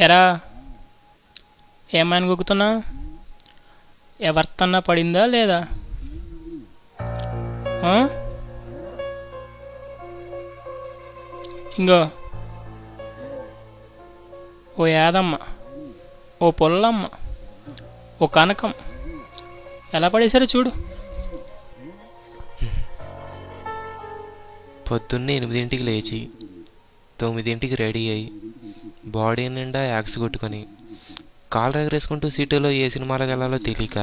ఎరా ఏమైనా గుక్కుతున్నా? ఎవరితన్నా పడిందా లేదా? ఆ? ఇంగో ఓ యాదమ్మ, ఓ పొల్లమ్మ, ఓ కనకం ఎలా పడేశారో చూడు. పొద్దున్నే 8ంటికి లేచి 9ంటికి రెడీ అయ్యి బాడీ నిండా యాక్స్ కొట్టుకొని కాలు ఎగరేసుకుంటూ సీటులో ఏ సినిమాలకు వెళ్ళాలో తెలియక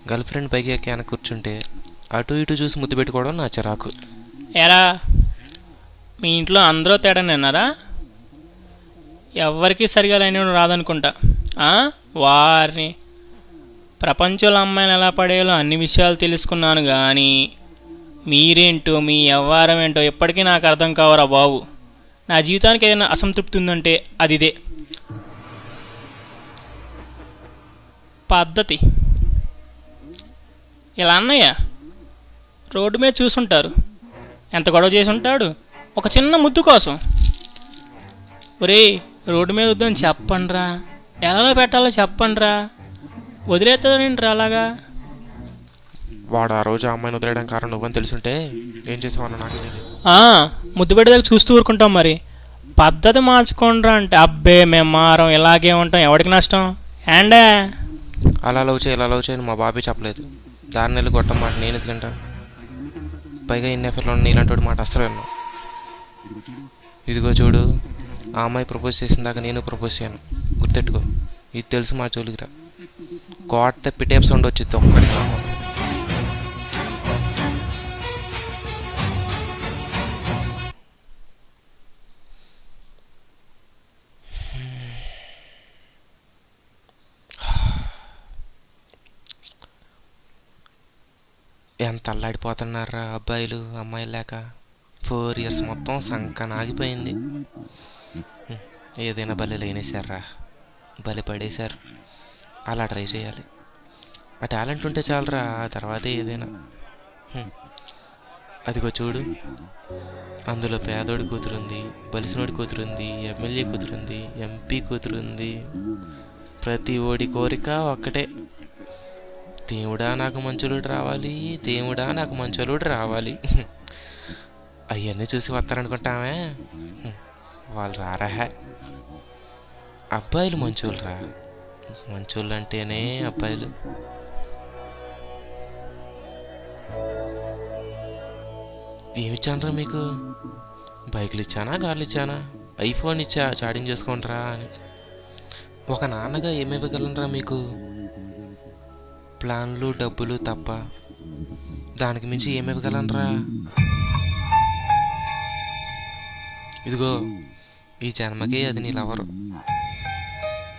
గర్ల్ ఫ్రెండ్ పైకి ఎక్కి వెనక కూర్చుంటే అటు ఇటు చూసి ముద్దు పెట్టుకోవడం నా చిరాకు. ఎరా మీ ఇంట్లో అందరూ తేడానేనారా? ఎవ్వరికీ సరిగా లైన్ రాదనుకుంటా. వారిని ప్రపంచంలో అమ్మాయిని ఎలా పడేయాలో అన్ని విషయాలు తెలుసుకున్నాను, కానీ మీరేంటో మీ వ్యవహారం ఏంటో ఎప్పటికీ నాకు అర్థం కావరా బాబు. నా జీవితానికి ఏదైనా అసంతృప్తి ఉందంటే అది ఇదే పద్ధతి. ఇలా అన్నయ్య రోడ్డు మీద చూసుంటారు, ఎంత గొడవ చేసి ఉంటాడు ఒక చిన్న ముద్దు కోసం. ఒరేయ్ రోడ్డు మీద వద్దని చెప్పండిరా, ఎలాలో పెట్టాలో చెప్పండిరా, వదిలేస్తానండి అలాగా. వాడు ఆ రోజు ఆ అమ్మాయిని వదిలేయడం కారణం నువ్వని తెలుసుంటే ఏం చేసావన్న నాకు తెలియదు. ముద్దు పెట్టేదాకా చూస్తూ ఊరుకుంటాం, మరి పద్ధతి మార్చుకోండిరా అంటే అబ్బే మేము మారం ఇలాగే ఉంటాం, ఎవరికి నష్టం ఏండే. అలా లవ్ చేయి ఇలా లవ్ చేయని మా బాబీ చెప్పలేదు. దారి నెల్లి కొట్టం మాట నేను ఎత్తుకుంటాను. పైగా ఇన్ని ఎఫర్లో నీలాంటి మాట అస్సలు విన్నాను. ఇదిగో చూడు, ఆ అమ్మాయి ప్రపోజ్ చేసిన దాకా నేను ప్రపోజ్ చేయను, గుర్తెట్టుకో. ఇది తెలుసు మా చోలికిరా. కోట పిటేప్ సౌండ్ వచ్చింది ఒక్కటి. ఎంత అల్లాడిపోతున్నారా అబ్బాయిలు అమ్మాయిలు లేక. 4 years మొత్తం సంకన ఆగిపోయింది. ఏదైనా బలి లేనేసారా, బలి పడేశారు. అలా ట్రై చేయాలి. ఆ టాలెంట్ ఉంటే చాలరా, ఆ తర్వాతే ఏదైనా. అదిగో చూడు, అందులో పేదోడి కూతురుంది, బలిసినోడి కూతురుంది, ఎమ్మెల్యే కూతురుంది, ఎంపీ కూతురుంది. ప్రతి ఓడి కోరిక ఒక్కటే, దేవుడా నాకు మంచోలుడు రావాలి, దేవుడా నాకు మంచోలుడు రావాలి. అవన్నీ చూసి వస్తారనుకుంటామే, వాళ్ళు రారా. అబ్బాయిలు మంచోళ్ళు రా, మంచోళ్ళు అంటేనే అబ్బాయిలు. ఏమిచ్చానరా మీకు? బైకులు ఇచ్చానా, కార్లు ఇచ్చానా, ఐఫోన్ ఇచ్చా చాటింగ్ చేసుకోండిరా అని. ఒక నాన్నగా ఏమివ్వగలనరా మీకు? ప్లాన్లు డబ్బులు తప్ప దానికి మించి ఏమివ్వగలనరా? ఇదిగో ఈ జన్మకే అది నీ లవరు,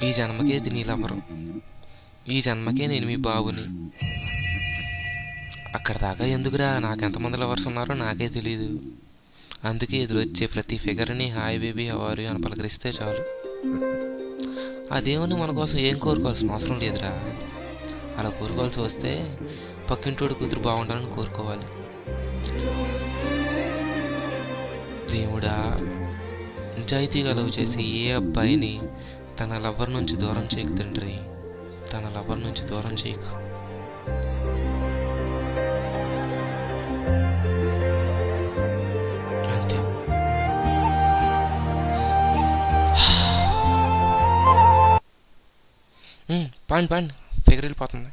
ఈ జన్మకే ఇది నీ లవరు, ఈ జన్మకే నేను మీ బాబుని. అక్కడ దాకా ఎందుకురా, నాకెంతమంది లవర్స్ ఉన్నారో నాకే తెలీదు. అందుకే ఎదురొచ్చే ప్రతి ఫిగర్ని హాయ్ బేబీ హవారు అని పలకరిస్తే చాలు. అదేమని మన కోసం ఏం కోరుకోవాల్సిన అవసరం లేదురా. అలా కోరుకోవాల్సి వస్తే పక్కింటోడు కూతురు బాగుండాలని కోరుకోవాలి. దేవుడా, నిజాయితీగా లవ్ చేసే ఏ అబ్బాయిని తన లవర్ నుంచి దూరం చేయకు తండ్రి, తన లవర్ నుంచి దూరం చేయకు. అంతే. పండి ఫిగర్ వెళ్ళిపోతుంది.